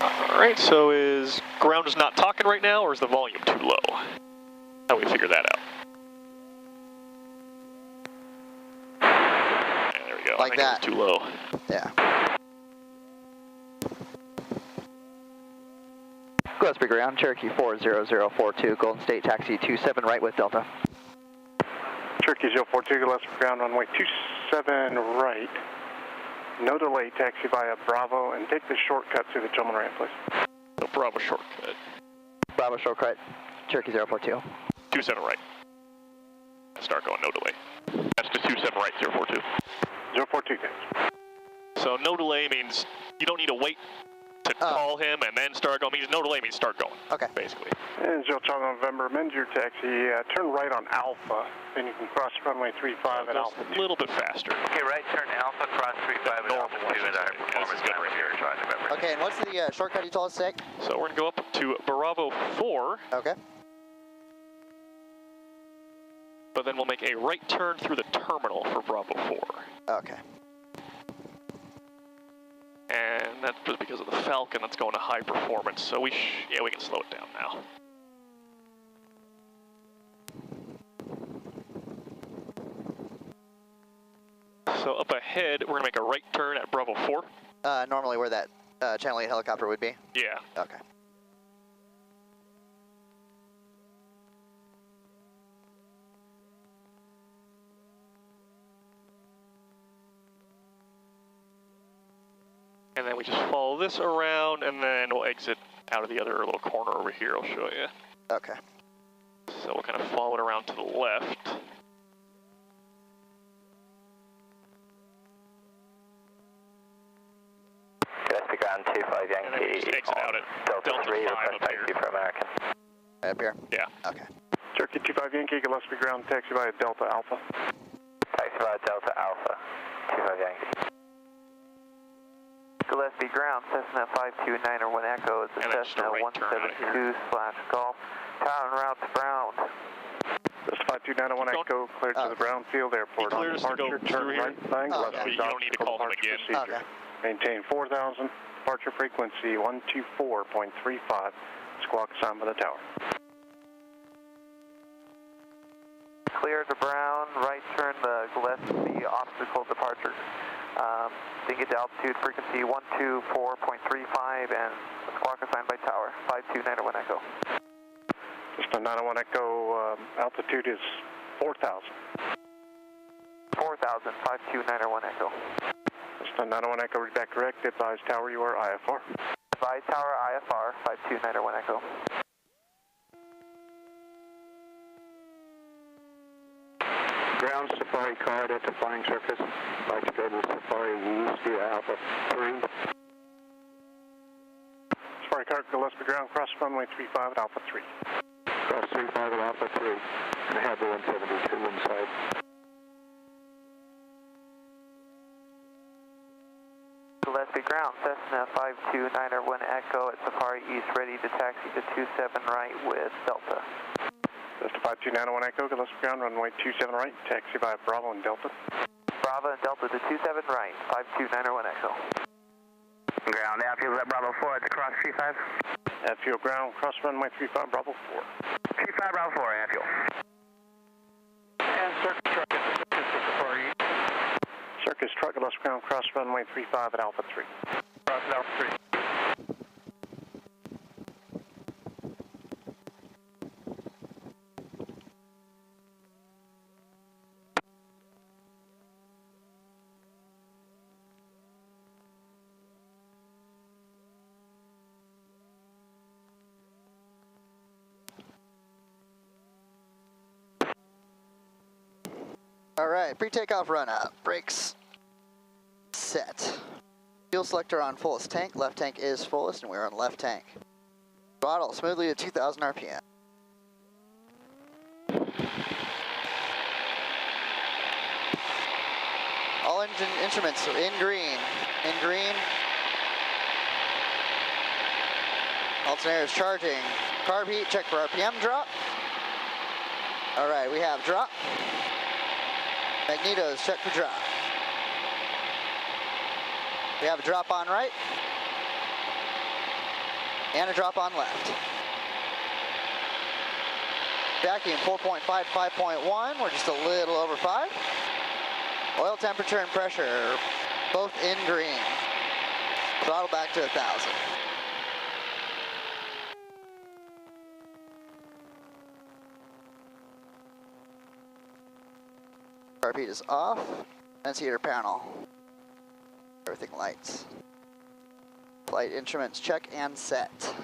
Alright, so is ground just not talking right now, or is the volume too low? How do we figure that out? Yeah, there we go. Like I think that. It was too low. Yeah. Gillespie ground, Cherokee 40042, Golden State, taxi 27 right with Delta. Cherokee 042, Gillespie ground, runway 27 right. No delay, taxi via Bravo, and take the shortcut through the gentleman ramp, please. So Bravo shortcut. Bravo shortcut, Cherokee 042. 27 right. Start going, no delay. That's the 27 right, 042. 042, thanks. So no delay means you don't need to wait to call him and then start going. Means no delay means start going. Okay. Basically. And Zero Charlie November, amend your taxi, turn right on Alpha, then you can cross runway 35 at Alpha 2. A little bit faster. Okay, right turn Alpha, cross 35 at Alpha 2 at our performance good time right here, Charlie November. Okay, and what's the shortcut you told us to take? So we're going to go up to Bravo 4. Okay. But then we'll make a right turn through the terminal for Bravo 4. Okay. And that's just because of the Falcon that's going to high performance. So we can slow it down now. So up ahead, we're going to make a right turn at Bravo 4. Normally where that Channel 8 helicopter would be? Yeah. Okay. And then we just follow this around, and then we'll exit out of the other little corner over here. I'll show you. Okay. So we'll kind of follow it around to the left. Gillespie ground 25 Yankee. And then we just exit out at Delta 3, 5 request up taxi here. for American. Right up here? Yeah. Okay. Cherokee 25 Yankee, Gillespie ground, taxi via Delta Alpha. Taxi via Delta Alpha, 25 Yankee. Gillespie ground, Cessna 52901 Echo, it's a And then just a Cessna right turn out of here. 172/Golf. Tower en route to Brown. This 52901 Echo, cleared to the Brownfield Airport. He cleared us to go Departure, through turn here. right, line, Oh, left okay. You don't need to call them departure again. procedure. Okay. Maintain 4,000, departure frequency 124.35, squawk assigned by the tower. Clear to Brown, right turn the Gillespie obstacle departure. Then get to altitude frequency 124.35 and squawk assigned by tower, 52901 Echo. Just a 901 Echo, altitude is 4,000. 4,000, 52901 Echo. Just a 901 Echo, read back correct, advise tower you are IFR. Advise tower IFR, 52901 Echo. Ground Safari card at the flying surface. Like to go to Safari East via Alpha 3. Safari card, Gillespie ground, cross runway 35 at Alpha 3. Cross 35 at Alpha 3. And have the 172 inside. Gillespie ground, Cessna 52901 Echo at Safari East, ready to taxi to 27 right with Delta. Just a 52901 Echo, Gillespie ground, runway 27 right, taxi via Bravo and Delta. Bravo and Delta to 27 right, 52901 Echo. Ground, airfield at Bravo 4 at the cross 35. Airfield ground, cross runway 35, Bravo 4. 35 Bravo 4, airfield. And circus truck at the Safari East. Circus truck, Gillespie ground, cross runway 35 at Alpha 3. Cross at Alpha 3. All right, pre-takeoff run up. Brakes set. Fuel selector on fullest tank. Left tank is fullest, and we're on left tank. Throttle smoothly at 2,000 RPM. All engine instruments are in green. In green. Alternator is charging. Carb heat, check for RPM drop. All right, we have drop. Magnetos, check for drop. We have a drop on right. And a drop on left. Vacuum 4.5 to 5.1, we're just a little over 5. Oil temperature and pressure, both in green. Throttle back to 1,000. Carpet is off. Vent heater panel. Everything lights. Flight instruments check and set.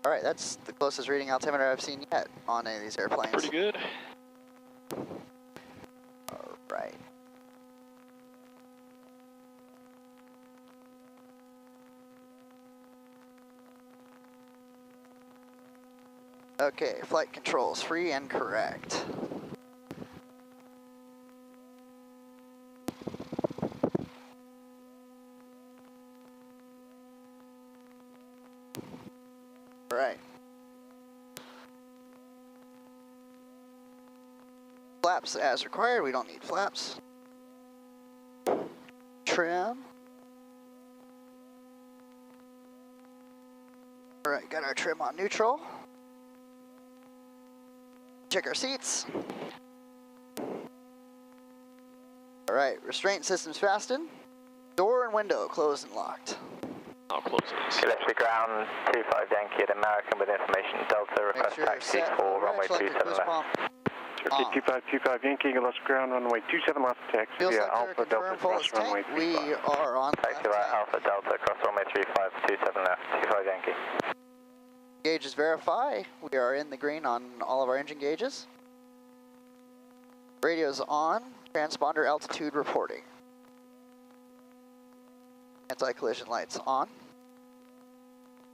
All right, that's the closest reading altimeter I've seen yet on any of these airplanes. Pretty good. All right. Okay, flight controls, free and correct. All right. Flaps as required, we don't need flaps. Trim. All right, got our trim on neutral. Check our seats. All right, restraint system's fastened. Door and window closed and locked. I'll close this. Gillespie ground 25 Yankee at American with information Delta, request Sure taxi set. for runway Selected 27 cruise left. pump. Turkey 2525 Yankee, Gillespie ground runway 27 left, taxi Fuel via selector Alpha Delta confirmed full cross runway tank. We 35. are on Taxi left via tank. Alpha Delta cross runway 35, 27 left, 25 Yankee. Gauges verify. We are in the green on all of our engine gauges. Radio's on. Transponder altitude reporting. Anti-collision lights on.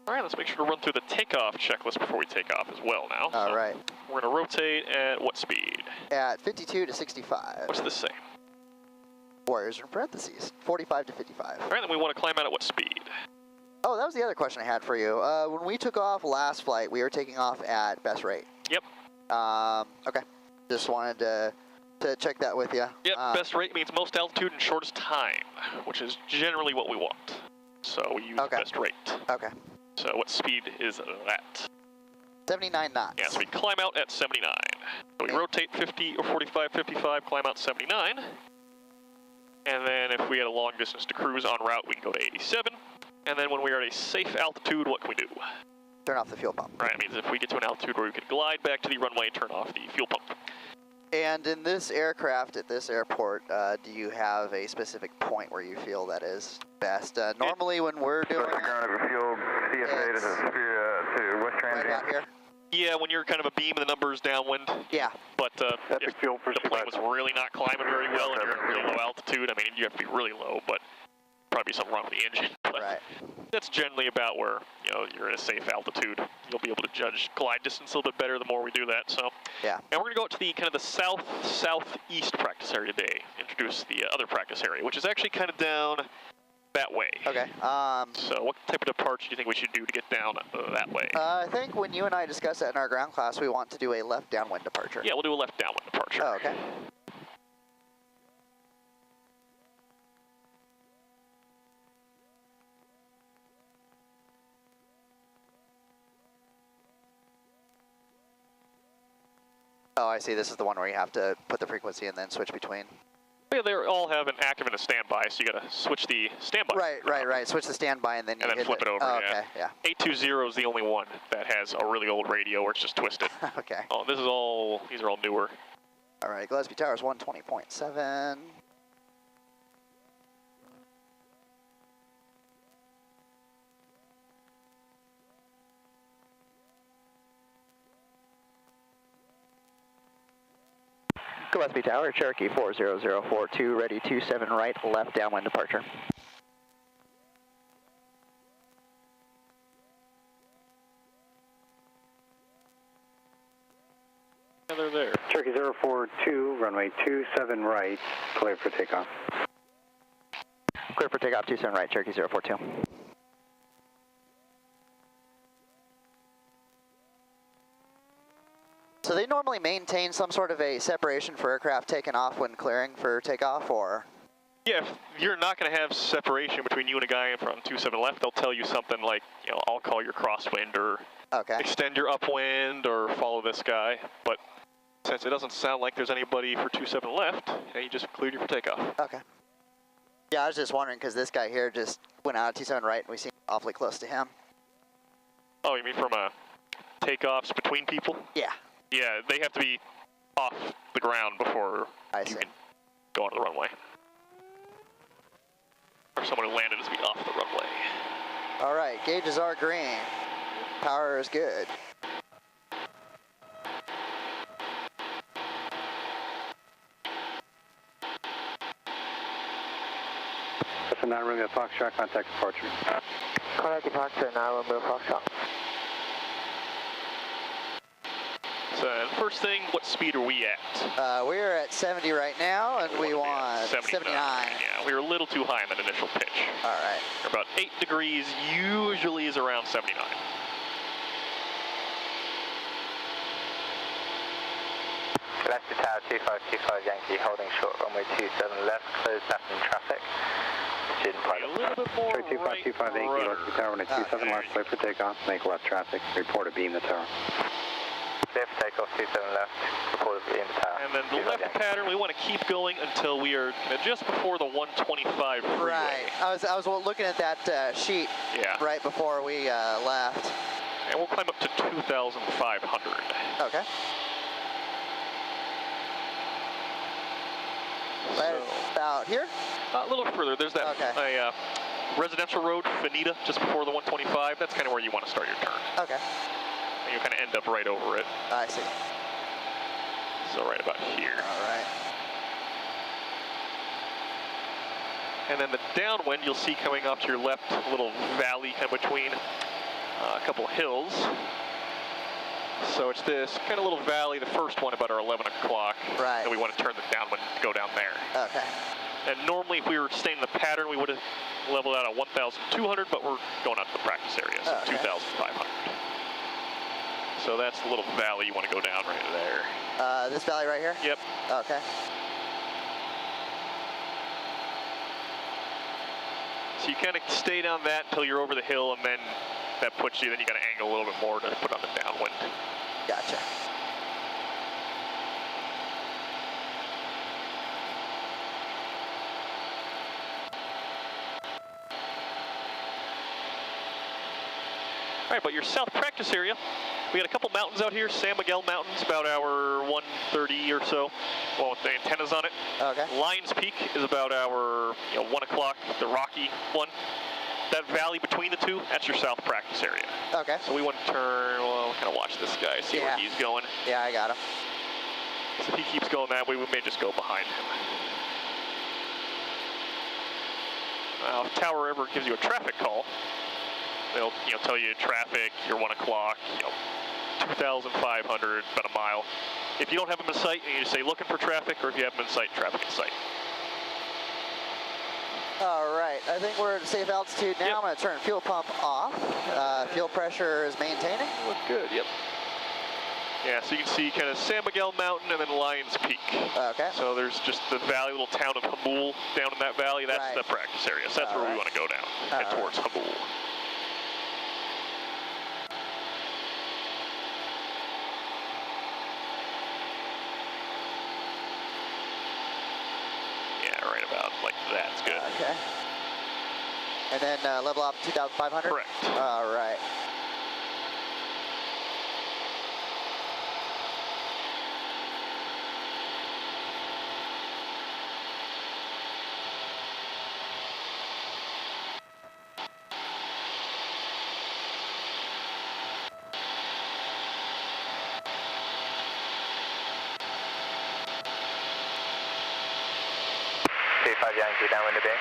All right, let's make sure to run through the takeoff checklist before we take off as well now. All right. We're going to rotate at what speed? At 52 to 65. What's this say? Warriors in parentheses. 45 to 55. All right, then we want to climb out at what speed? Oh, that was the other question I had for you. When we took off last flight, we were taking off at best rate. Yep. Okay. Just wanted to check that with you. Yep, best rate means most altitude and shortest time, which is generally what we want. So we use best rate. Okay. So what speed is that? 79 knots. Yeah, so we climb out at 79. So we rotate 50 or 45, 55, climb out 79. And then if we had a long distance to cruise en route, we can go to 87. And then when we are at a safe altitude, what can we do? Turn off the fuel pump. Right, it means if we get to an altitude where we can glide back to the runway, turn off the fuel pump. And in this aircraft at this airport, do you have a specific point where you feel that is best? Normally when we're doing it, ground of a fuel CFA to West right Transient. about here. Yeah, when you're kind of a beam and the numbers downwind. Yeah. But Epic if fuel the plane was really not climbing very well and you're at a really low altitude, I mean, you have to be really low, but probably something wrong with the engine. But Right. that's generally about where, you know, you're at a safe altitude. You'll be able to judge glide distance a little bit better the more we do that. So, yeah. And we're going to go out to the kind of the southeast practice area today. Introduce the other practice area, which is actually kind of down that way. Okay. So what type of departure do you think we should do to get down that way? I think when you and I discussed that in our ground class, we want to do a left downwind departure. Yeah, we'll do a left downwind departure. Oh, okay. Oh, I see. This is the one where you have to put the frequency and then switch between. Yeah, they all have an active and a standby, so you got to switch the standby. Right. Switch the standby and then you and then flip it over. Oh, yeah. okay, yeah. 820 is the only one that has a really old radio where it's just twisted. Okay. Oh, these are all newer. All right, Gillespie Towers 120.7. Gillespie Tower, Cherokee 40042, ready 27 right, left downwind departure. Yeah, they're there. Turkey 042, runway 27 right, clear for takeoff. Clear for takeoff 27 right, Cherokee 042. So they normally normally maintain some sort of a separation for aircraft taking off when clearing for takeoff, or? Yeah, if you're not going to have separation between you and a guy from 27 left, they'll tell you something like, you know, I'll call your crosswind, or extend your upwind, or follow this guy. But since it doesn't sound like there's anybody for 27 left, yeah, you just cleared you for takeoff. Okay. Yeah, I was just wondering because this guy here just went out of 27 right and we seem awfully close to him. Oh, you mean from takeoffs between people? Yeah. Yeah, they have to be off the ground before you can go onto the runway. Or someone who landed has to be off the runway. All right, gauges are green. Power is good. That's a 9 Romeo Foxtrot, contact departure. Contact departure, 9 Romeo Foxtrot. So first thing, what speed are we at? We're at 70 right now, and we want 79. Yeah, we were a little too high in that initial pitch. All right. We're about 8 degrees, usually is around 79. Leicester Tower 2525 Yankee, holding short runway 27 left, closed passenger traffic. Student A little bit more Sorry, 2525 Yankee, Leicester Tower, runway 27 left, clear for takeoff, make left traffic, report a beam the tower. Clear for takeoff, 27 left, report a beam the tower. And then the left pattern, we want to keep going until we are just before the 125 freeway. Right. I was looking at that sheet right before we left. And we'll climb up to 2,500. Okay. Right about here? A little further. There's that residential road, Finita, just before the 125. That's kind of where you want to start your turn. Okay. And you kind of end up right over it. I see. So right about here. All right. And then the downwind, you'll see coming off to your left, a little valley kind of between a couple hills. So it's this kind of little valley, the first one about our 11 o'clock. Right. And we want to turn the downwind and go down there. Okay. And normally if we were staying in the pattern, we would have leveled out at 1,200, but we're going out to the practice area, so 2,500. So that's the little valley you want to go down right there. This valley right here? Yep. Okay. So you kind of stay down that until you're over the hill, and then that puts you, then you got to angle a little bit more to put on the downwind. Gotcha. All right, but your south practice area, we got a couple mountains out here. San Miguel Mountains, about our 130 or so, well, with the antennas on it. Okay. Lions Peak is about our 1 o'clock, the rocky one. That valley between the two, that's your south practice area. Okay. So we want to turn, well, kind of watch this guy, see where he's going. Yeah, I got him. So if he keeps going that way, we may just go behind him. Now, if Tower ever gives you a traffic call, they'll tell you traffic, you're 1 o'clock, 2,500, about a mile. If you don't have them in sight, you just say looking for traffic, or if you have them in sight, traffic in sight. All right, I think we're at a safe altitude now. I'm going to turn fuel pump off. Fuel pressure is maintaining. Look good, yep. Yeah, so you can see kind of San Miguel Mountain and then Lions Peak. Okay. So there's just the valley, little town of Hamul down in that valley. That's the practice area. So that's where we want to go down, head towards Hamul. Yeah, right about like that's good. Okay. And then level off 2,500? Correct. All right. Yankee, downwind to being.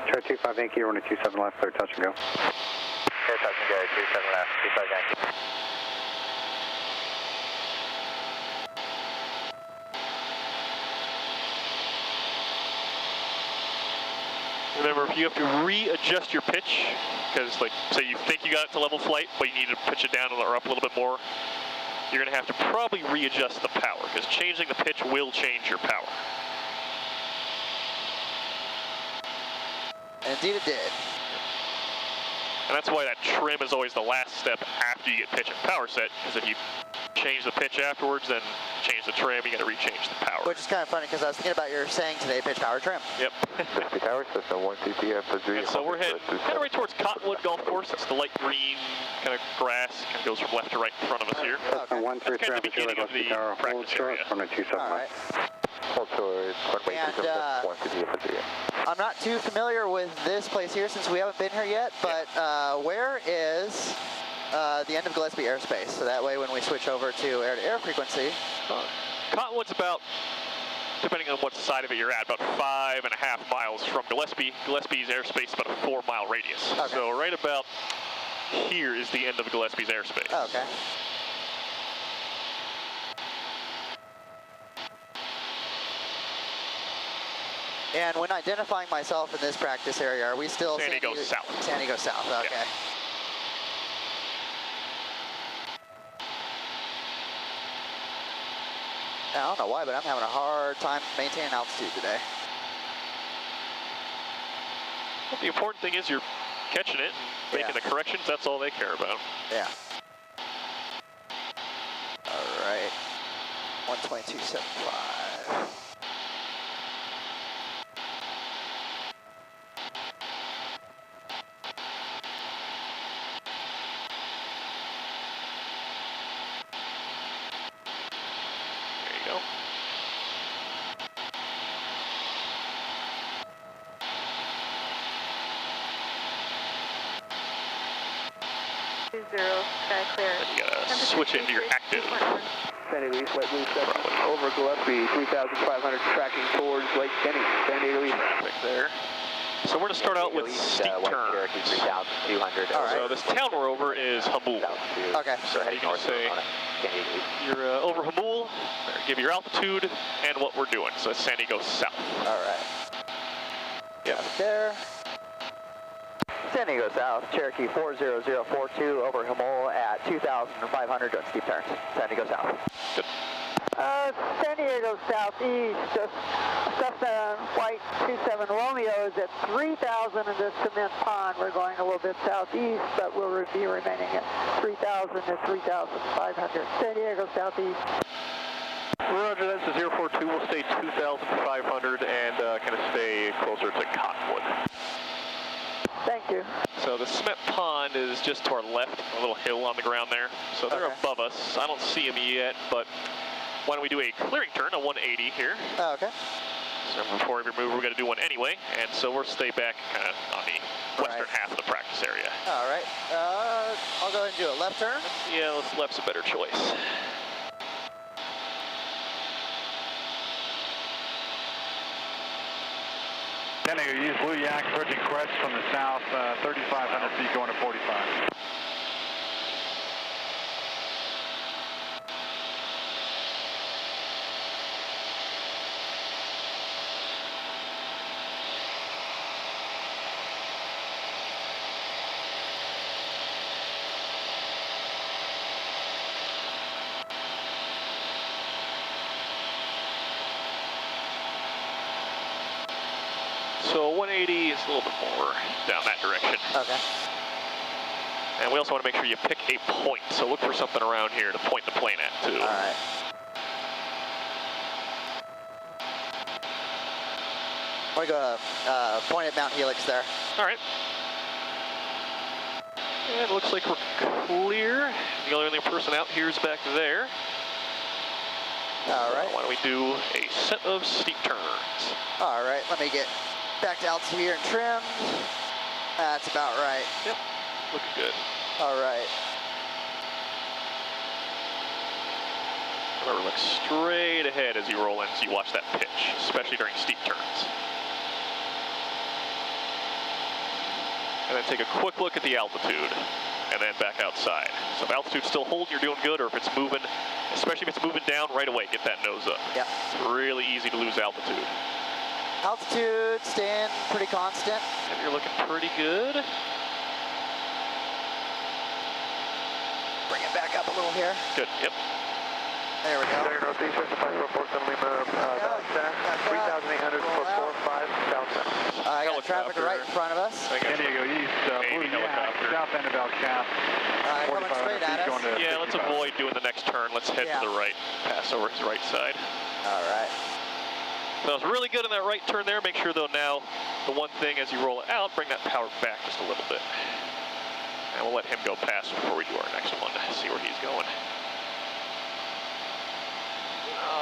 Charlie 25 Yankee, runway 27 left, clear touch and go. Clear touch and go, 27 left, 25 Yankee. Remember, if you have to readjust your pitch, because like, say you think you got it to level flight, but you need to pitch it down or up a little bit more, you're going to have to probably readjust the power, because changing the pitch will change your power. Indeed it did. And that's why that trim is always the last step after you get pitch and power set, because if you change the pitch afterwards, then change the trim, you got to rechange the power. Which is kind of funny, because I was thinking about your saying today, pitch, power, trim. Yep. The tower system, 1 CP, And so we're heading kind of right towards Cottonwood Golf Course. It's the light green kind of grass, kind of goes from left to right in front of us here. Okay. That's kind of the beginning of the practice area. All right. And I'm not too familiar with this place here since we haven't been here yet, but where is the end of Gillespie airspace? So that way when we switch over to air-to-air frequency. Cottonwood's about, depending on what side of it you're at, about 5.5 miles from Gillespie. Gillespie's airspace is about a 4-mile radius. Okay. So right about here is the end of Gillespie's airspace. Oh, okay. And when identifying myself in this practice area, are we still San Diego South? San Diego South, okay. Yeah. I don't know why, but I'm having a hard time maintaining altitude today. But the important thing is you're catching it and making the corrections. That's all they care about. Yeah. All right. 122.75. There you go. Sky clear. Then you gotta switch into your active. San Diego East, light blue 7, over Gillespie, 3,500, tracking towards Lake Kenny, San Diego East. Traffic there. So we're gonna start out with steep turns. 3,200. All right. So this town we're over is Hamul. Okay. So you can say you're over Hamul, give your altitude and what we're doing. So that's San Diego South. All right. Yeah. There. San Diego South, Cherokee 40042 over Hamul at 2,500 on steep turns. San Diego South. Good. San Diego Southeast, Cessna White 27 Romeo is at 3,000 in this cement pond. We're going a little bit southeast, but we'll be remaining at 3,000 to 3,500. San Diego Southeast. Roger, that's a 042. We'll stay 2,500 and kind of stay closer to Cottonwood. Thank you. So the cement pond is just to our left, a little hill on the ground there. So they're Okay. above us. I don't see them yet, but why don't we do a clearing turn, a 180 here. Oh, okay. So before every move, we're going to do one anyway, and so we'll stay back kind of on the western half of the practice area. All right. I'll go ahead and do a left turn. Yeah, left's a better choice. San Diego East, Blue Yak approaching Crest from the south, 3,500 feet going to 45. So 180 is a little bit more down that direction. Okay. And we also want to make sure you pick a point, so look for something around here to point the plane at, too. All right. I'm going to point at Mount Helix there. All right. And it looks like we're clear. The only other person out here is back there. All right. Why don't we do a set of steep turns? All right, let me get back to altitude here and trimmed. That's about right. Yep, looking good. All right. Remember, look straight ahead as you roll in so you watch that pitch, especially during steep turns. And then take a quick look at the altitude, and then back outside. So if altitude's still holding, you're doing good, or if it's moving, especially if it's moving down right away, get that nose up. Yep. It's really easy to lose altitude. Altitude staying pretty constant. And you're looking pretty good. Bring it back up a little here. Good, yep. There we go. Turning northeast, 544 Lima, center, 3,800, 445, south center. I got traffic right in front of us. San Diego East, Blue Yak, south end of El Cap. Coming straight at us. Yeah, let's avoid doing the next turn. Let's head to the right, pass over his right side. All right. So that was really good in that right turn there. Make sure though now, the one thing as you roll it out, bring that power back just a little bit. And we'll let him go past before we do our next one to see where he's going.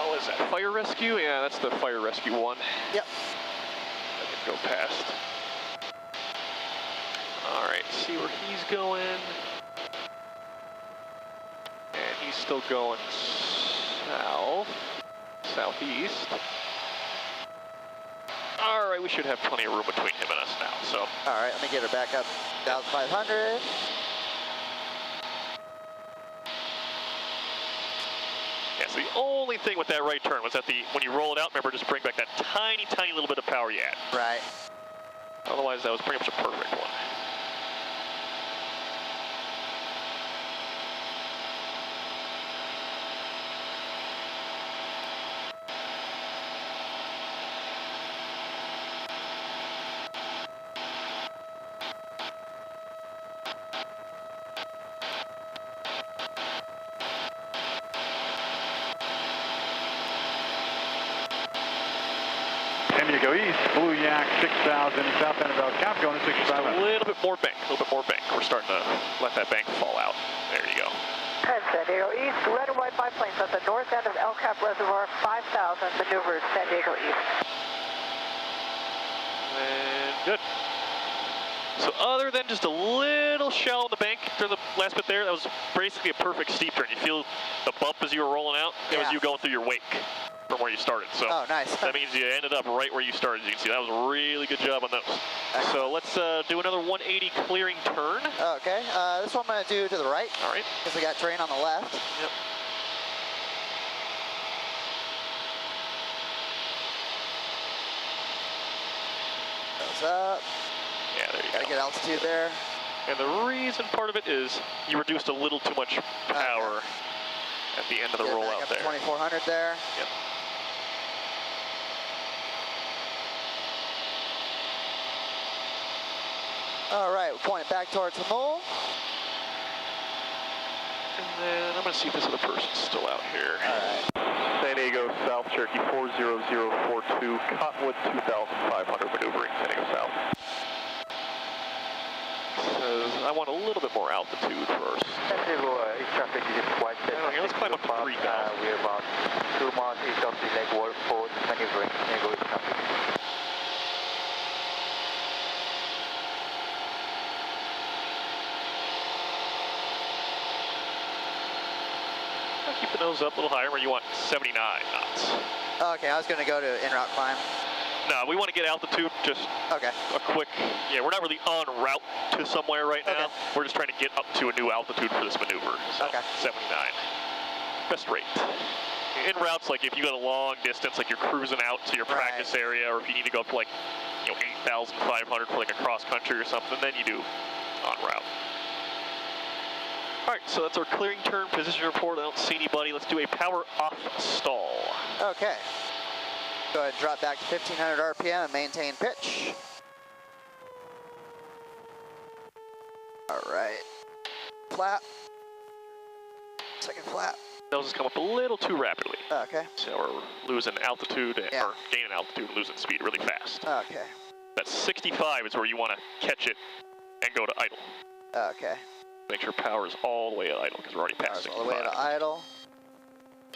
What is that, fire rescue? Yeah, that's the fire rescue one. Yep. Let him go past. All right, see where he's going. And he's still going south, southeast. All right, we should have plenty of room between him and us now, so. All right, let me get her back up, 1,500. Yeah, so the only thing with that right turn was that when you roll it out, remember, just bring back that tiny, tiny little bit of power you had. Right. Otherwise, that was pretty much a perfect one. San Diego East, Blue Yak, 6,000, south end of El Cap, going to 65. A little bit more bank, a little bit more bank. We're starting to let that bank fall out. There you go. And San Diego East, red and white biplanes at the north end of El Cap Reservoir, 5,000, maneuvers San Diego East. And good. So other than just a little shallow in the bank during the last bit there, that was basically a perfect steep turn. You feel the bump as you were rolling out? It was you going through your wake from where you started. So nice. That means you ended up right where you started. As you can see, that was a really good job on those. So let's do another 180 clearing turn. Okay, this one I'm going to do to the right. All right. Because we got terrain on the left. Yep. Goes up. Yeah, there you Gotta go. get altitude there. And the reason part of it is you reduced a little too much power at the end of the Get rollout back up there. to 2,400 there. Yep. All right, we'll point it back towards Hamul. And then I'm going to see if this other person's still out here. All right. San Diego South, Cherokee 40042, Cottonwood 2,500, maneuvering San Diego South. Says I want a little bit more altitude first. San Diego East traffic is quite safe. Okay, let's climb up to 3,000. We're about 2 miles east of the Lake Waterford, maneuvering San Diego East traffic. Keep the nose up a little higher where you want 79 knots. Okay, I was going to go to en route climb. No, we want to get altitude, just a quick, we're not really en route to somewhere right now. We're just trying to get up to a new altitude for this maneuver. So 79, best rate. En route's like if you got a long distance, like you're cruising out to your practice area, or if you need to go up to like, 8,500 for like a cross country or something, then you do en route. All right, so that's our clearing turn position report. I don't see anybody. Let's do a power off stall. Okay. Go ahead and drop back to 1,500 RPM and maintain pitch. All right. Flap. Second flap. Those just come up a little too rapidly. Okay. So we're losing altitude, or gaining altitude and losing speed really fast. Okay. That 65 is where you want to catch it and go to idle. Okay. Make sure power is all the way at idle because we're already past 65. All the way to idle.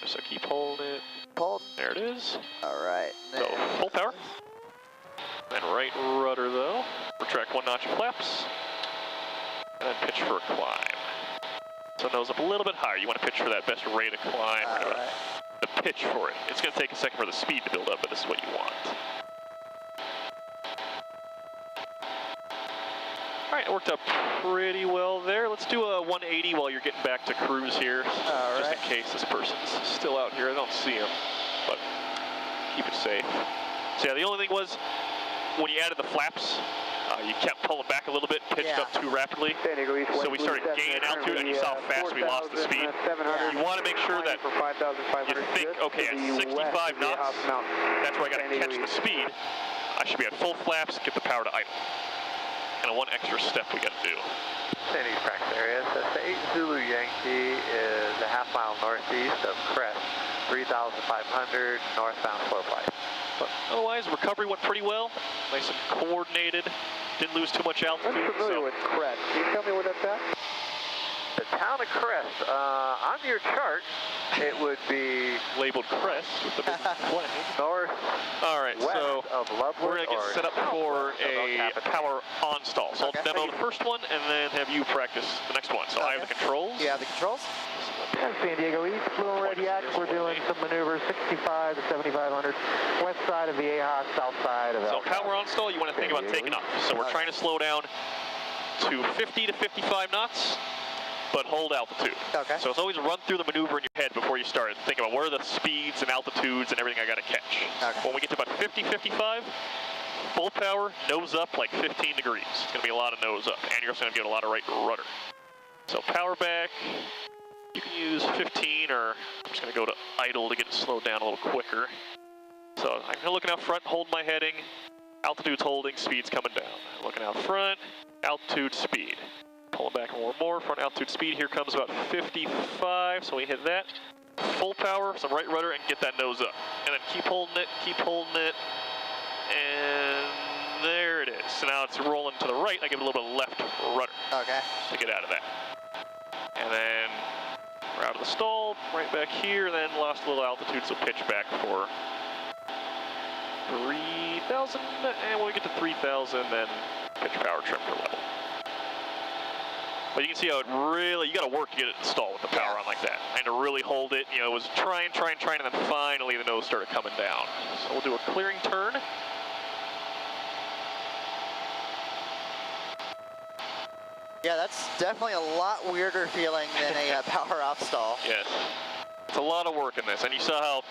So keep holding it. Hold. There it is. All right. So full power. Then right rudder though. Retract 1 notch of flaps. And then pitch for a climb. So nose up a little bit higher. You want to pitch for that best rate of climb. All right. The pitch for it. It's going to take a second for the speed to build up, but this is what you want. All right, it worked out pretty well there. Let's do a 180 while you're getting back to cruise here. Just in case this person's still out here. I don't see him, but keep it safe. So yeah, the only thing was, when you added the flaps, You kept pulling back a little bit, pitched up too rapidly. So we started gaining altitude, and you saw how fast we lost the speed. You want to make sure that you think, okay, at 65 knots, that's where I got to catch the speed. I should be at full flaps, get the power to idle. And one extra step we got to do. San Diego practice area, Cessna 8 Zulu Yankee is a half mile northeast of Crest, 3,500 northbound floor pipe. But otherwise, recovery went pretty well. Nice and coordinated. Didn't lose too much altitude. I'm familiar with Crest. Can you tell me where that's at? The town of Crest. On your chart, it would be labeled Crest with the big flag. North. All right, so of Lovewood, we're going to get set up for a power on stall. So I'll demo the first one and then have you practice the next one. So I have the controls. You have the controls? San Diego East, Blue and Red Yak. We're doing some maneuvers 65 to 7,500, west side of the AHA, south side of So power on stall, you want to think about taking off. So we're trying to slow down to 50 to 55 knots, but hold altitude. Okay. So it's always run through the maneuver in your head before you start. Think about where are the speeds and altitudes and everything I got to catch. Okay. When we get to about 50, 55, full power, nose up like 15 degrees. It's going to be a lot of nose up, and you're also going to get a lot of right rudder. So power back. You can use 15, or I'm just going to go to idle to get it slowed down a little quicker. So I'm looking out front, hold my heading. Altitude's holding, speed's coming down. Looking out front, altitude, speed. Pulling back more and more, front altitude speed. Here comes about 55, so we hit that. Full power, some right rudder, and get that nose up. And then keep holding it, and there it is. So now it's rolling to the right, I give it a little bit of left rudder. Okay. To get out of that. And then we're out of the stall, right back here, then lost a little altitude, so pitch back for 3,000, and when we get to 3,000, then pitch power trim for level. But you can see how it really, you got to work to get it installed with the power on like that. And to really hold it, you know, it was trying, and then finally the nose started coming down. So we'll do a clearing turn. Yeah, that's definitely a lot weirder feeling than a power off stall. Yes. It's a lot of work in this. And you saw how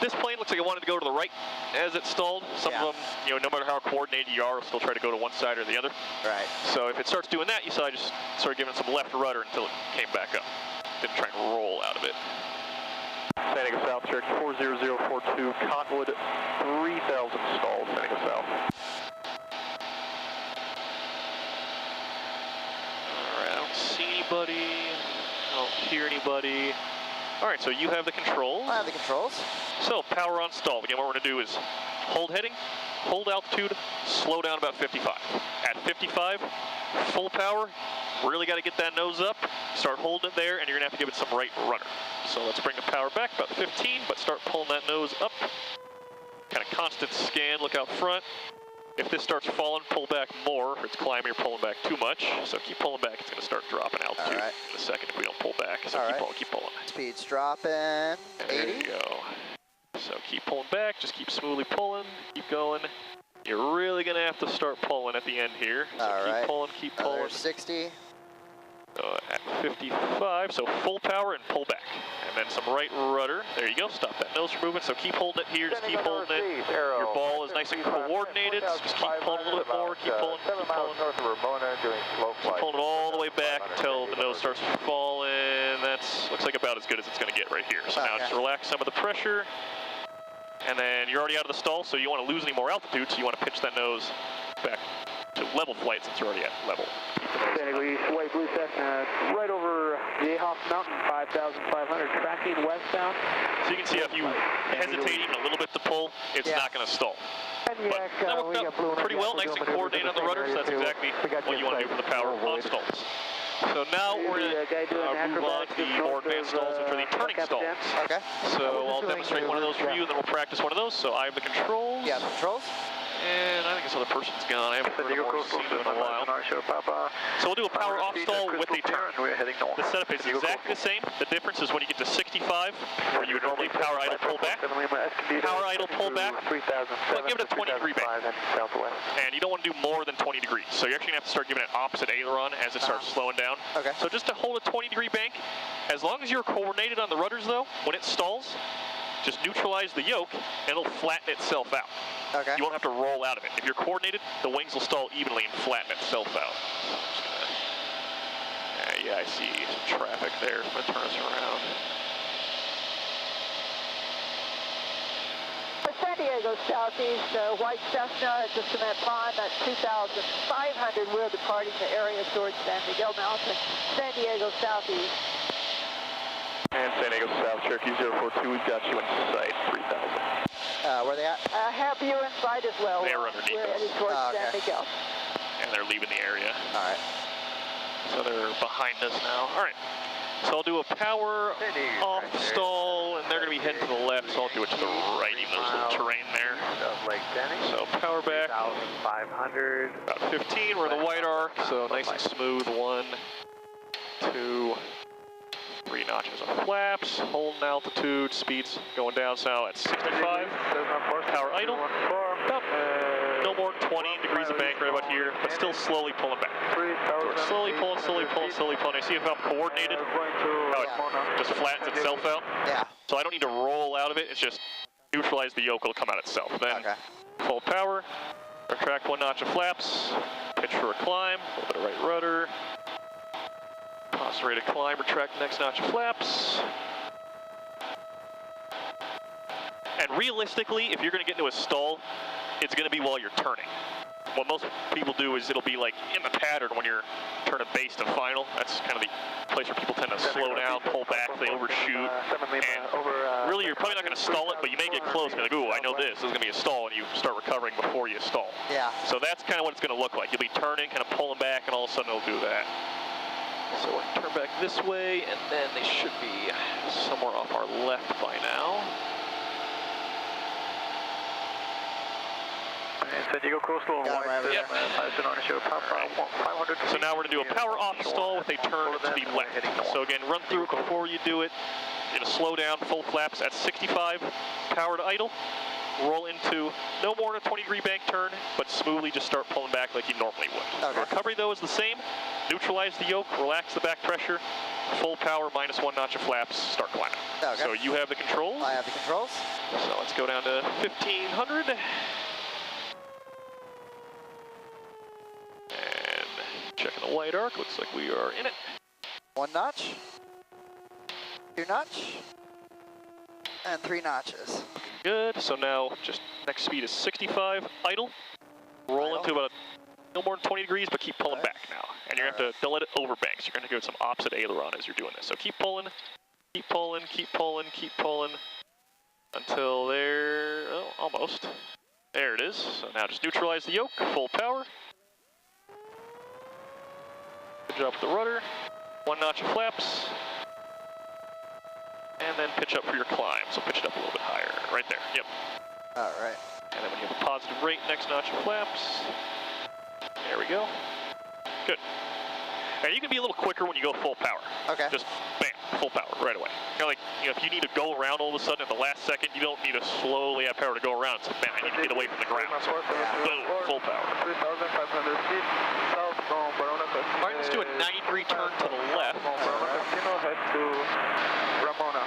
this plane looks like it wanted to go to the right as it stalled. Some of them, you know, no matter how coordinated you are, will still try to go to one side or the other. Right. So if it starts doing that, you saw I just started giving some left rudder until it came back up. Didn't try and roll out of it. San Diego South, Cherokee 40042, Cottonwood, 3,000 stalled, San Diego South. Alright, I don't see anybody. I don't hear anybody. Alright, so you have the controls. I have the controls. So, power on stall. Again, what we're going to do is hold heading, hold altitude, slow down about 55. At 55, full power, really got to get that nose up, start holding it there, and you're going to have to give it some right rudder. So let's bring the power back about 15, but start pulling that nose up. Kind of constant scan, look out front. If this starts falling, pull back more. If it's climbing, you're pulling back too much. So keep pulling back. It's going to start dropping altitude in a second if we don't pull back. So keep pulling. Speed's dropping. 80. There you go. So keep pulling back. Just keep smoothly pulling. Keep going. You're really going to have to start pulling at the end here. So keep pulling. Another 60. At 55, so full power and pull back. And then some right rudder. There you go. Stop that nose from moving. So keep holding it here. Just keep holding it. Your ball is nice and coordinated. So just keep pulling a little bit more. Keep pulling. Keep pulling. Keep pulling it all the way back until the nose starts falling. That's looks like about as good as it's going to get right here. So now just relax some of the pressure. And then you're already out of the stall, so you don't want to lose any more altitude. So you want to pitch that nose back to level flight since you're already at level. San Diego East, White Blue Cessna, right over the AHA Mountain, 5,500, tracking westbound. So you can see if you hesitate even a little bit to pull, it's not going to stall. But that worked out pretty well, nice and coordinated on the rudder, so that's exactly what you want to do for the power on stalls. So now we're going to move on to the more advanced stalls, which are the turning stalls. Okay. So I'll demonstrate one of those for you, and then we'll practice one of those. So I have the controls. Yeah, the controls. And I think this other person's gone. I haven't heard him or seen him in a while. So we'll do a power off stall with a turn. The setup is exactly the same. The difference is when you get to 65, where you would normally power idle pull back. Power idle pull back, but give it a 20-degree bank. And you don't want to do more than 20 degrees. So you're actually going to have to start giving it opposite aileron as it starts slowing down. Okay. So just to hold a 20-degree bank, as long as you're coordinated on the rudders though, when it stalls, just neutralize the yoke, and it'll flatten itself out. Okay. You won't have to roll out of it. If you're coordinated, the wings will stall evenly and flatten itself out. So I'm just gonna, yeah, I see some traffic there. I'm gonna turn us around. San Diego Southeast, White Cessna at the Cement Pond at 2,500. We're departing the area towards San Miguel Mountain. San Diego Southeast. And San Diego South, Cherokee 042, we've got you in sight, 3,000. Where are they at? Have you in sight as well? They're underneath We're us. headed towards okay. San Miguel. And they're leaving the area. All right. So they're behind us now. All right. So I'll do a power off stall, and they're going to be heading to the left, so I'll do it to the right, even though there's a little terrain there. So power back. 1,500. About 15. We're in the white arc, so nice and smooth. 1, 2, 3 notches of flaps. Holding altitude. Speeds going down south at 65. Power idle. About no more than 20 degrees of bank right about here, but still slowly pulling back. So we're slowly pulling, slowly pulling, slowly pulling. I see if I'm coordinated, how it just flattens itself out. Yeah. So I don't need to roll out of it. It's just neutralize the yoke, it'll come out itself. Then full power, retract 1 notch of flaps, pitch for a climb, a little bit of right rudder, concentrated climb, retract the next notch of flaps. And realistically, if you're going to get into a stall, it's going to be while you're turning. What most people do is it'll be like in the pattern when you're turning base to final. That's kind of the place where people tend to slow down, pull back, they overshoot. And really, you're probably not going to stall it, but you may get close and be like, ooh, I know this is going to be a stall, and you start recovering before you stall. Yeah. So that's kind of what it's going to look like. You'll be turning, kind of pulling back, and all of a sudden it'll do that. So we're going to turn back this way, and then they should be somewhere off our left by now. San Diego Coastal, Yep. So now we're going to do a power off stall with a turn to the left. So again, run through it before you do it. You're going to slow down, full flaps at 65, power to idle, roll into no more than a 20-degree bank turn, but smoothly just start pulling back like you normally would. Okay. The recovery though is the same. Neutralize the yoke, relax the back pressure, full power, minus 1 notch of flaps, start climbing. Okay. So you have the controls. I have the controls. So let's go down to 1,500. Checking the white arc, looks like we are in it. 1 notch, 2 notch, and 3 notches. Good, so now just next speed is 65, idle. Roll into about no more than 20 degrees, but keep pulling back now. And you're going to have to, don't let it overbank, so you're going to go some opposite aileron as you're doing this. So keep pulling, keep pulling, keep pulling, keep pulling, until there, oh, almost. There it is. So now just neutralize the yoke, full power. Good job with the rudder, 1 notch of flaps, and then pitch up for your climb. So pitch it up a little bit higher, right there, yep. All right. And then when you have a positive rate, next notch of flaps. There we go. Good. And you can be a little quicker when you go full power. Okay. Just bam, full power right away. Like, if you need to go around all of a sudden at the last second, you don't need to slowly have power to go around. So bam, I need to get away from the ground. So, boom, full power. 3,500 feet south from Verona Casino. All right, let's do a 90-degree turn to the left. Verona Casino, head to Ramona.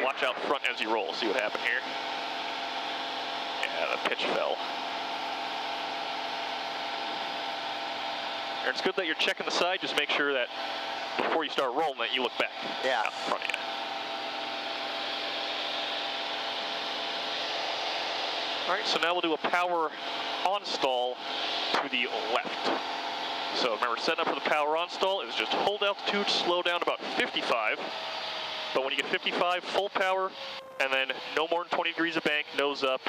Watch out front as you roll. See what happened here. Yeah, the pitch fell. And it's good that you're checking the side. Just make sure that before you start rolling that you look back. Yeah. Out in front of you. All right, so now we'll do a power on stall to the left. So remember, setting up for the power on stall is just hold altitude, slow down about 55. But when you get 55, full power, and then no more than 20 degrees of bank, nose up.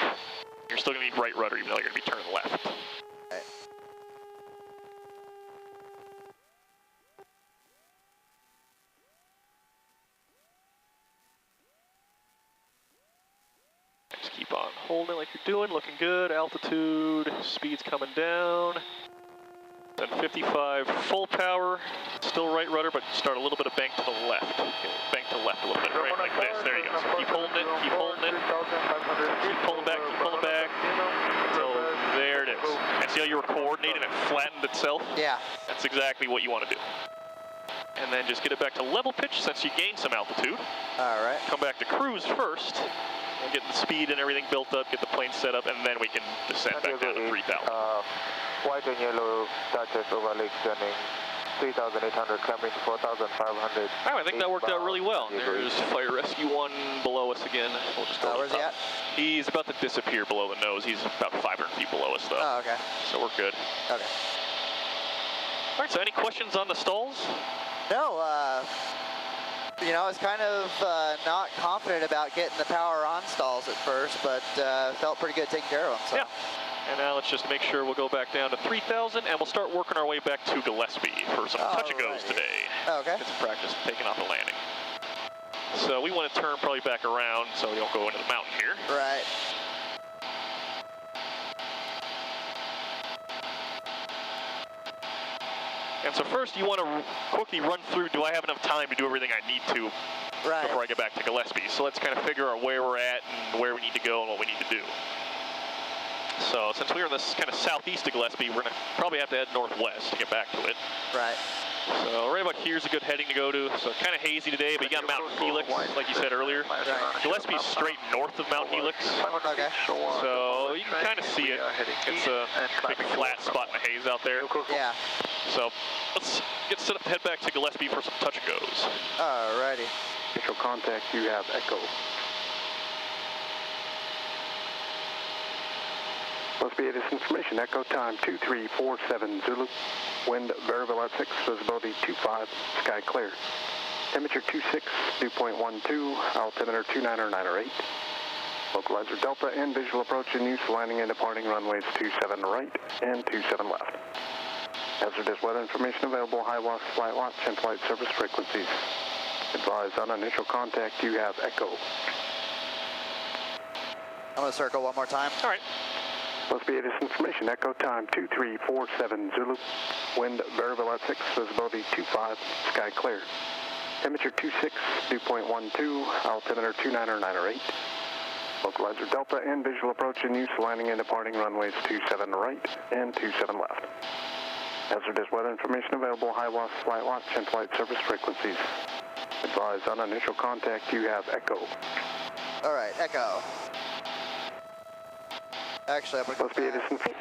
You're still going to need right rudder, even though you're going to be turning left. Okay. Just keep on holding like you're doing, looking good. Altitude, speed's coming down. Then 55, full power, still right rudder, but start a little bit of bank to the left. Okay, bank to the left a little bit, right like this. There you go. So keep holding it, keep holding it. Keep pulling back, keep pulling back. So there it is. And see how you were coordinating and it flattened itself? Yeah. That's exactly what you want to do. and then just get it back to level pitch since you gained some altitude. All right. Come back to cruise first, and get the speed and everything built up, get the plane set up, and then we can descend back down to 3,000. White and yellow Dutchess over Lake running 3,800, climbing to 4,500. I think that worked out really well. There's Fire Rescue 1 below us again. We'll just go Where's he at? He's about to disappear below the nose. He's about 500 feet below us, though. Oh, okay. So we're good. Okay. All right, so any questions on the stalls? No, you know, I was kind of not confident about getting the power on stalls at first, but felt pretty good taking care of them. So. Yeah. And now let's just make sure we'll go back down to 3,000, and we'll start working our way back to Gillespie for some touch-and-goes today. Okay. Get some practice taking off the landing. So we want to turn probably back around so we don't go into the mountain here. Right. And so first you want to quickly run through, do I have enough time to do everything I need to before I get back to Gillespie? So let's kind of figure out where we're at and where we need to go and what we need to do. So since we're in this kind of southeast of Gillespie, we're going to probably have to head northwest to get back to it. Right. So right about here's a good heading to go to. So kind of hazy today, but you got Mount Helix, like you said earlier. Gillespie's straight north of Mount Helix. Okay. So you can kind of see it. It's a big flat spot in the haze out there. Yeah. So let's get set up to head back to Gillespie for some touch and goes. Alrighty. Initial contact, you have Echo. Must be this information. Echo time 2347 Zulu. Wind variable at 6, visibility 25, sky clear. Temperature 26, dew point 12, altimeter 29908. Localizer Delta and visual approach in use, landing and departing runways 27 right and 27 left. Hazardous weather information available, high watch, flight watch, and flight service frequencies. Advised on initial contact, you have Echo. I'm going to circle one more time. All right. Must be this information. Echo time 2347 Zulu. Wind variable at 6, visibility 25, sky clear. Temperature 26, dew point 12, altimeter 29908. Localizer Delta and visual approach in use, landing and departing runways 27 right and 27 left. Hazardous weather information available, high watch, flight watch, and flight service frequencies. Advised on initial contact, you have Echo. All right, Echo. Actually, I'm going to Must be this information.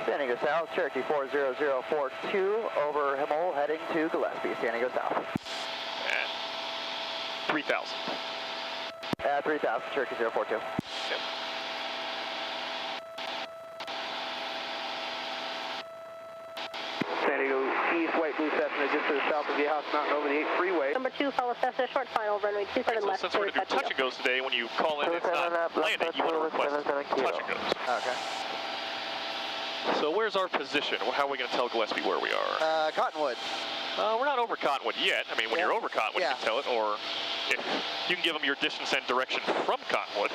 San Diego South, Cherokee 40042, over Himmel, heading to Gillespie, San Diego South. At 3,000. At 3,000, Cherokee 042. Yep. San Diego East, White Blue Cessna, just to the south of the House Mountain over the 8 freeway. Number 2, follow Cessna, short final, runway 27 So left. since we're going to do touch and goes today, when you call in, it's not landing, you want to request touch and goes. Okay. So where's our position? How are we going to tell Gillespie where we are? Cottonwood. We're not over Cottonwood yet. I mean, when you're over Cottonwood, you can tell it, or if you can give them your distance and direction from Cottonwood.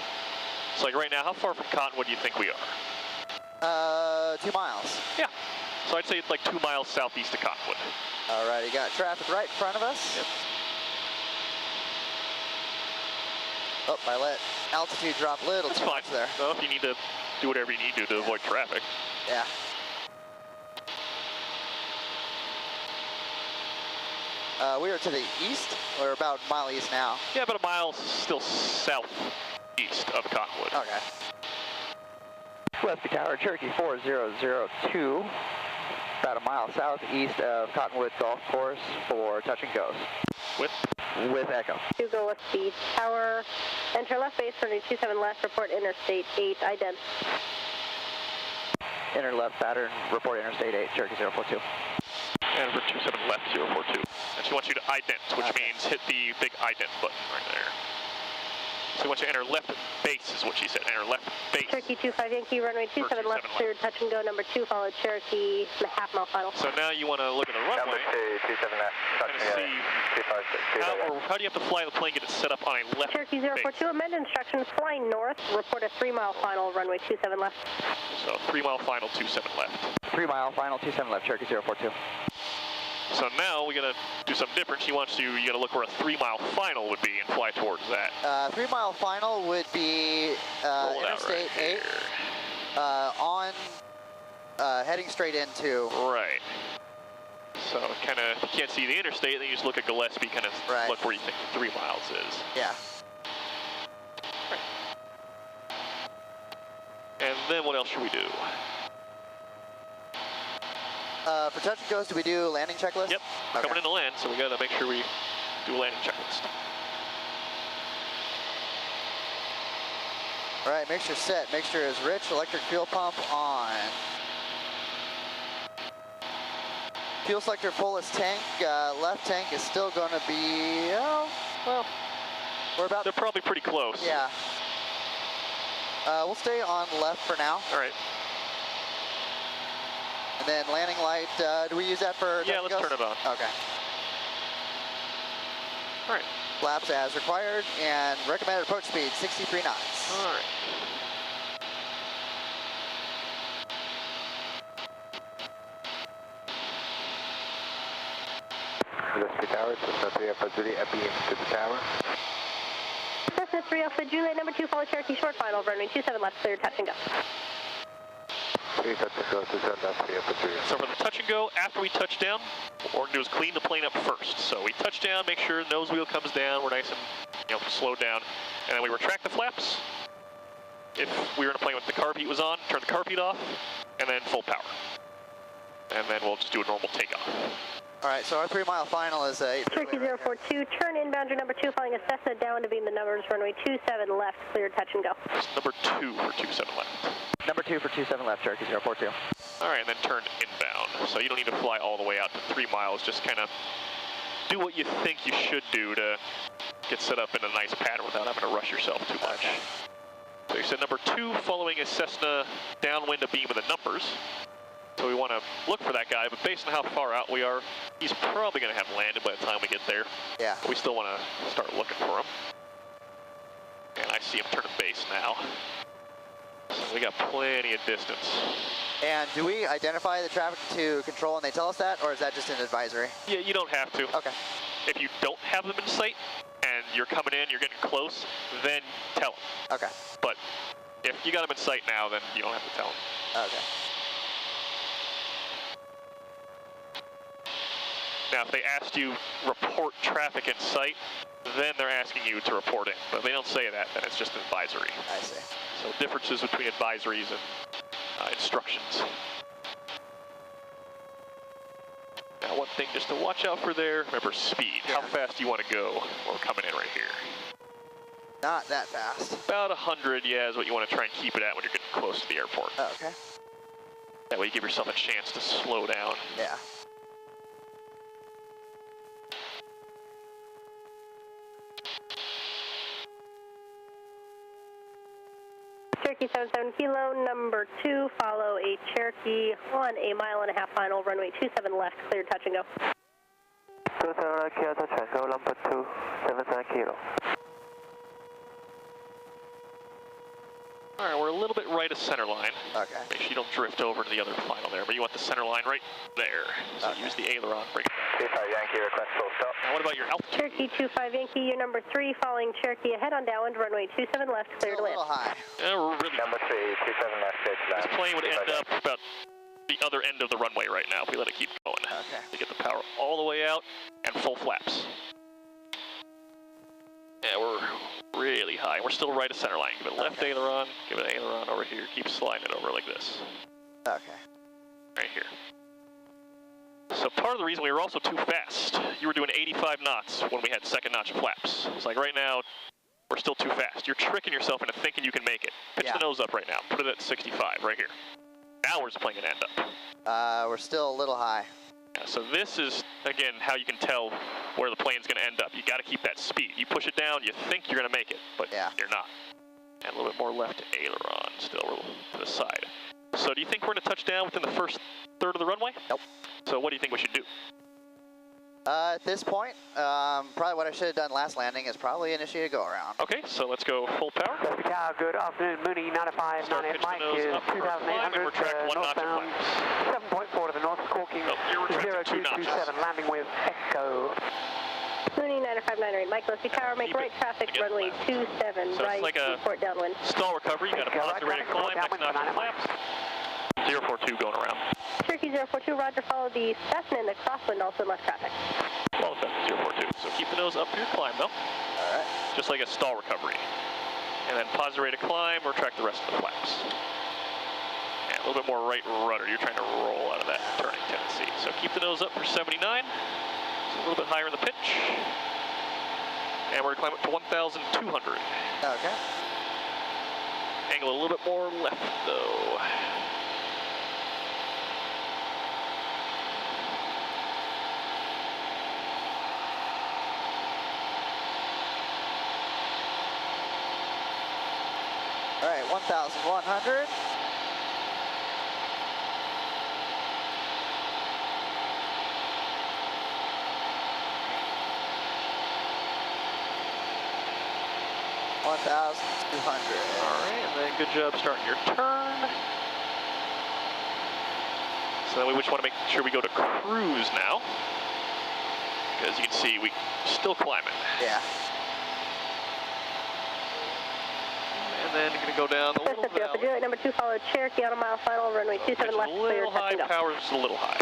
So like right now, how far from Cottonwood do you think we are? 2 miles. Yeah. So I'd say it's like 2 miles southeast of Cottonwood. Alrighty, got traffic right in front of us. Yep. Oh, I let altitude drop a little That's too fine. much there. Well, if you need to do whatever you need to avoid traffic. Yeah. We are to the east. We're about a mile east now. Yeah, about a mile still southeast of Cottonwood. Okay. Gillespie Tower, Cherokee 4002, about a mile southeast of Cottonwood Golf Course for touch and goes. With Echo. To Gillespie Tower, enter left base, runway 27 left, report Interstate 8, ident. Enter left pattern, report Interstate 8, Cherokee 042. And for 27 left, 042. And she wants you to ident, which means hit the big ident button right there. So we want you to enter left base, is what she said. Enter left base. Cherokee 25 Yankee, runway 27 left, cleared touch and go. Number 2, follow Cherokee, half mile final. So now you want to look at the runway. Number 2, 27 left, touch and go. How do you have to fly the plane, get it set up on a left Cherokee 042, amend instructions, flying north, report a 3 mile final, runway 27 left. So 3 mile final, 27 left. 3 mile final, 27 left, Cherokee 042. So now we gotta do something different. You gotta look where a 3 mile final would be and fly towards that. 3 mile final would be Interstate 8 on heading straight into. Right. So kind of, you can't see the interstate, then you just look at Gillespie, kind of look where you think 3 miles is. Yeah. Right. And then what else should we do? For touch and goes, do we do landing checklist? Yep, okay. Coming in to land, so we gotta make sure we do a landing checklist. All right, mixture set. Mixture is rich. Electric fuel pump on. Fuel selector fullest tank. Left tank is still going to be, oh, well, we're about. They're probably pretty close. Yeah. We'll stay on left for now. All right. And then landing light, do we use that for? Yeah, let's turn it on. Okay. All right. Flaps as required, and recommended approach speed, 63 knots. All right. Gillespie Tower, Cessna 3 Alpha Juliet, beam to the tower. Cessna 3 Alpha Juliet, number 2, follow Cherokee short final, runway 27 left, clear, touch and go. 3 touch and go, 27 left, 3 Alpha Juliet. So for the touch and go, after we touch down, what we're gonna do is clean the plane up first. So we touch down, make sure the nose wheel comes down, we're nice and slowed down, and then we retract the flaps. If we were in a plane with the carb heat was on, turn the carb heat off, and then full power. And then we'll just do a normal takeoff. All right, so our 3 mile final is 8. Cherokee 042, turn inbound, number 2, following a Cessna down to beam the numbers, runway 27 left, clear, touch and go. It's number 2 for 27 left. Number 2 for 27 left, Cherokee 042. All right, and then turn inbound. So you don't need to fly all the way out to 3 miles, just kind of do what you think you should do to get set up in a nice pattern without having to rush yourself too much. So you said number 2, following a Cessna downwind of beam of the numbers. So we want to look for that guy, but based on how far out we are, he's probably going to have landed by the time we get there. Yeah. But we still want to start looking for him. And I see him turning base now. So we got plenty of distance. And do we identify the traffic to control and they tell us that, or is that just an advisory? Yeah, you don't have to. Okay. If you don't have them in sight and you're coming in, you're getting close, then tell them. Okay. But if you got them in sight now, then you don't have to tell them. Okay. Now, if they asked you report traffic in sight, then they're asking you to report in. But if they don't say that, then it's just an advisory. I see. So differences between advisories and instructions. Now, one thing just to watch out for there, remember speed. Yeah. How fast do you want to go? We're coming in right here. Not that fast. About 100, yeah, is what you want to try and keep it at when you're getting close to the airport. Oh, okay. That way you give yourself a chance to slow down. Yeah. Cherokee 77 Kilo, number 2, follow a Cherokee on a 1.5 mile final, runway 27 left, clear, touch and go. 27 Kilo, touch and go, number 2, 77 Kilo. All right, we're a little bit right of center line. Okay. Make sure you don't drift over to the other final there, but you want the center line right there. So use the aileron, bring it down. 25 Yankee, request full stop. Now what about your altitude? Cherokee 25 Yankee, your number 3, following Cherokee ahead on downwind, runway 27 left, clear to A little land. high. Really. Number 3, 27 left, stage left. This plane would end up about the other end of the runway right now if we let it keep going. Okay. To get the power all the way out and full flaps. Yeah, we're really high. We're still right of center line. Give it left aileron, give it aileron over here. Keep sliding it over like this. Okay. Right here. So part of the reason we were also too fast, you were doing 85 knots when we had second notch flaps. It's like right now, we're still too fast. You're tricking yourself into thinking you can make it. Pitch the nose up right now. Put it at 65 right here. Now where's the plane gonna end up? We're still a little high. Yeah, so this is, again, how you can tell where the plane's gonna end up. You gotta keep that speed. You push it down, you think you're gonna make it, but you're not. And a little bit more left aileron still, a little to the side. So do you think we're gonna touch down within the first third of the runway? Nope. So what do you think we should do? At this point, probably what I should have done last landing is probably initiate a go around. Okay, so let's go full power. Good afternoon, Mooney 95, 98 Mike is 2,800 northbound, 7.4 to the north, Corking you're retracting 2 notches. 0227, landing with Echo. Mooney 90598, Mike Gillespie Tower, make right traffic, runway 27, so right, it's like a report downwind. Stall recovery, you got a positive rate of climb, next notch of flaps. 042 going around. Cherokee 042, roger, follow the Cessna in the crosswind, also in left traffic. Well, Cessna 042. So keep the nose up for your climb though. Alright. Just like a stall recovery. And then positive rate of climb, retract the rest of the flaps. And a little bit more right rudder, you're trying to roll out of that turning tendency. So keep the nose up for 79. A little bit higher in the pitch. And we're going to climb up to 1,200. Okay. Angle a little bit more left though. All right, 1,100. $1,200. All right, and then good job starting your turn. So then we just want to make sure we go to cruise now. Because you can see we still climbing. Yeah. And then you're going to go down a little valley. Juliet number 2, follow Cherokee on a mile final, runway 27 left, clear, a little high, power just a little high.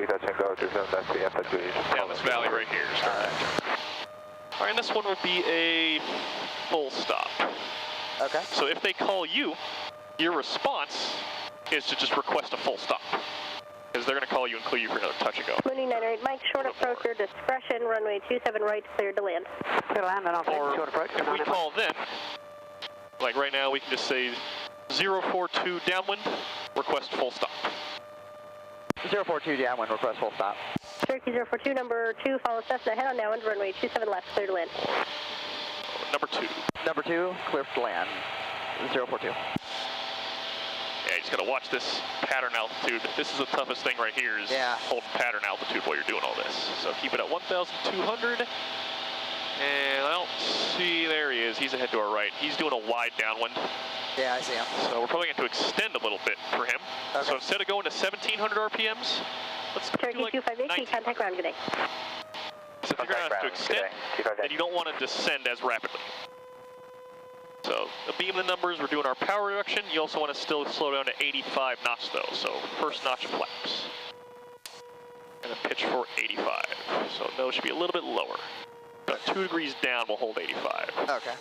Touch and go, that's the FSB. Down this valley right here. All right, and this one will be a full stop. Okay. So if they call you, your response is to just request a full stop. Because they're going to call you and clear you for another touch and go. Mooney 908, Mike, short approach, your discretion, runway 27 right, cleared to land. Clear land, and I'll take Or short approach. if we call them, like right now, we can just say 042 downwind, request full stop. 042 downwind, request full stop. Cherokee 042, number 2, follow Cessna, head on downwind, runway 27 left, clear to land. Number 2. Number 2, clear to land. 042. Yeah, you just got to watch this pattern altitude. This is the toughest thing right here is holding pattern altitude while you're doing all this. So keep it at 1,200. And I don't see, there he is. He's ahead to our right. He's doing a wide downwind. Yeah, I see him. So we're probably going to extend a little bit for him. Okay. So instead of going to 1,700 RPMs, let's do Cherokee like 258, contact ground, good day. So if you're going to have to extend, then you don't want to descend as rapidly. So the beam the numbers, we're doing our power reduction. You also want to still slow down to 85 knots though. So first notch of flaps. And then pitch for 85. So nose should be a little bit lower. About 2 degrees down, we'll hold 85. Okay.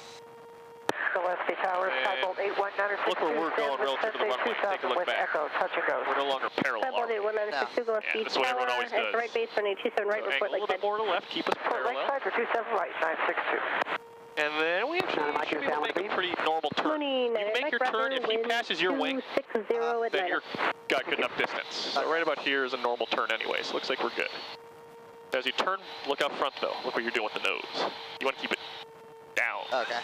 Gillespie Tower, Skybolt 81962. Look where we're going relative to the runway. Take a look back. Echo, touch and go. We're no longer parallel. Skybolt 81962, Gillespie this is what everyone Tower, always does. at the right base, runway 27 right, So report angle a little bit more to the left, keep us Right parallel. side for 27 right, 962. And then we actually should be able to make a pretty normal turn. Mooney, You make your turn, if he passes your wing, 260 at then 9. you're got good enough distance. So right about here is a normal turn anyway, so looks like we're good. As you turn, look out front though. Look what you're doing with the nose. You want to keep it down. Okay.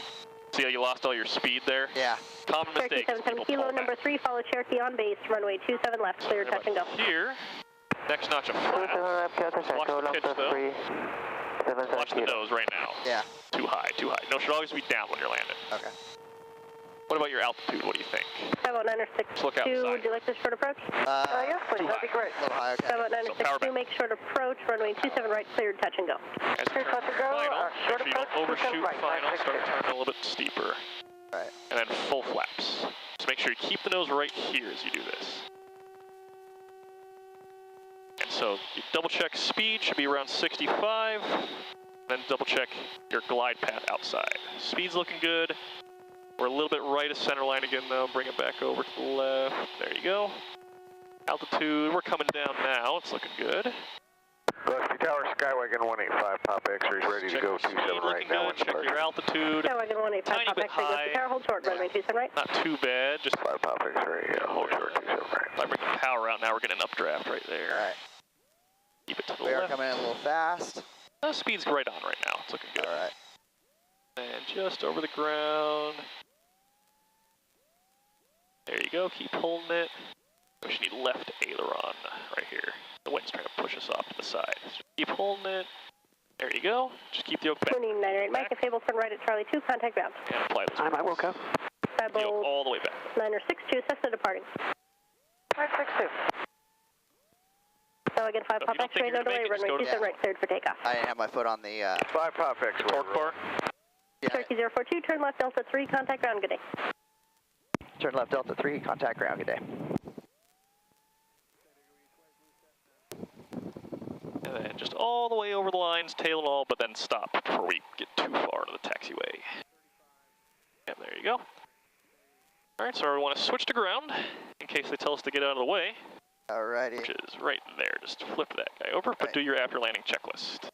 See how you lost all your speed there? Yeah. Common Cherokee mistake is 77 people kilo, fall number back. 3, follow Cherokee on base, runway 27 left, clear, Right touch and go. about here, next notch of flaps. Watch the pitch though. Watch the nose right now. Yeah. Too high, too high. No, should always be down when you're landing. Okay. What about your altitude? What do you think? 70962, Look outside. do you like this short approach? Yes, please, that'd be great. A little high, okay. 70962, make short approach, runway 27 right, cleared, touch and go. As you turn touch and go, final, short make sure you don't approach, overshoot right, final, 962. start turning a little bit steeper. Right. And then full flaps. Just make sure you keep the nose right here as you do this. And so you double check speed, should be around 65. Then double check your glide path outside. Speed's looking good. We're a little bit right of center line again though. Bring it back over to the left. There you go. Altitude, we're coming down now. It's looking good. Gillespie Tower, Skywagon 185, Pop X-rays ready to go, 27 right now. Check your altitude. Skywagon 185, Tiny Pop bit X-ray, high. Tower, hold short, runway 27 right. Not too bad. Just 5 Pop X-ray, hold short, 27 right. if I bring the power out now, we're getting an updraft right there. All right. Keep it to the We are left. coming in a little fast. Speed's right on right now. It's looking good. All right. And just over the ground. There you go. Keep holding it. We should need left aileron right here. The wind's trying to push us off to the side. So keep holding it. There you go. Just keep the yoke back. Mooney 908, Mike, if able, turn right at Charlie 2, contact ground. And apply this. I might woke up. The yoke all the way back. 962, Cessna departing. 962. again, 5 Pop X-ray, no delay, runway 27 right, cleared for takeoff. I didn't have my foot on the 5 Pop X-ray. Torque bar. Yeah. Cherokee 042, turn left Delta 3, contact ground, good day. Turn left Delta 3, contact ground, good day. And then just all the way over the lines, tail and all, but then stop before we get too far to the taxiway. Yep, there you go. All right, so we want to switch to ground in case they tell us to get out of the way. Alrighty. Which is right there. Just flip that guy over, but do your after landing checklist.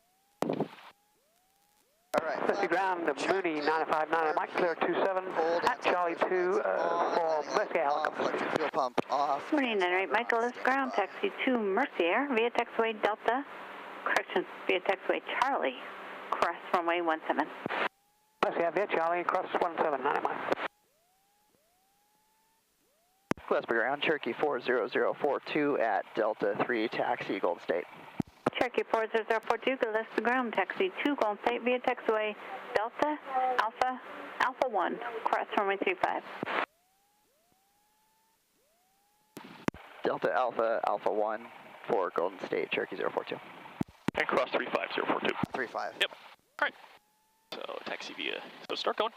Alright. Switch to ground, Mooney 959, Mike clear 27, at Charlie 2 for Mercy helicopter. Electric fuel pump off. Mooney 98, Michael is ground, taxi to Mercy Air, via taxiway Delta, correction, via taxiway Charlie, cross runway 17. Mercy Air, via Charlie, cross 17, 90 miles. Gillespie ground, Cherokee 40042 at Delta 3, taxi Golden State. Cherokee 40042, Gillespie ground, taxi to Golden State via taxiway Delta, Alpha 1, cross runway 35. Delta Alpha 1 for Golden State, Cherokee 042. And cross 35042. 35. Yep. All right. So taxi via. So start going.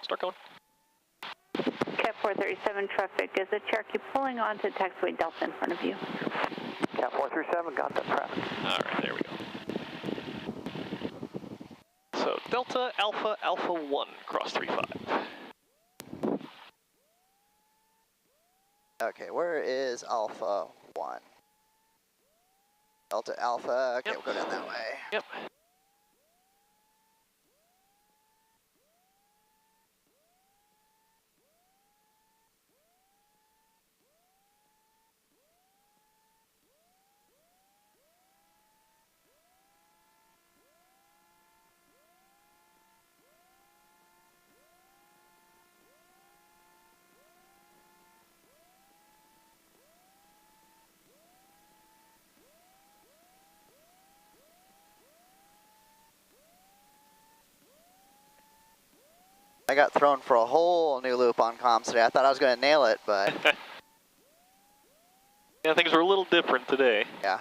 Cat 437 traffic is a Cherokee pulling onto taxiway Delta in front of you. Cat 437, got that traffic. All right, there we go. So Delta Alpha 1, cross 35. Okay, where is Alpha 1? Delta Alpha, okay, Yep. we'll go down that way. Yep. I got thrown for a whole new loop on comms today. I thought I was going to nail it, but Yeah, things are a little different today. yeah.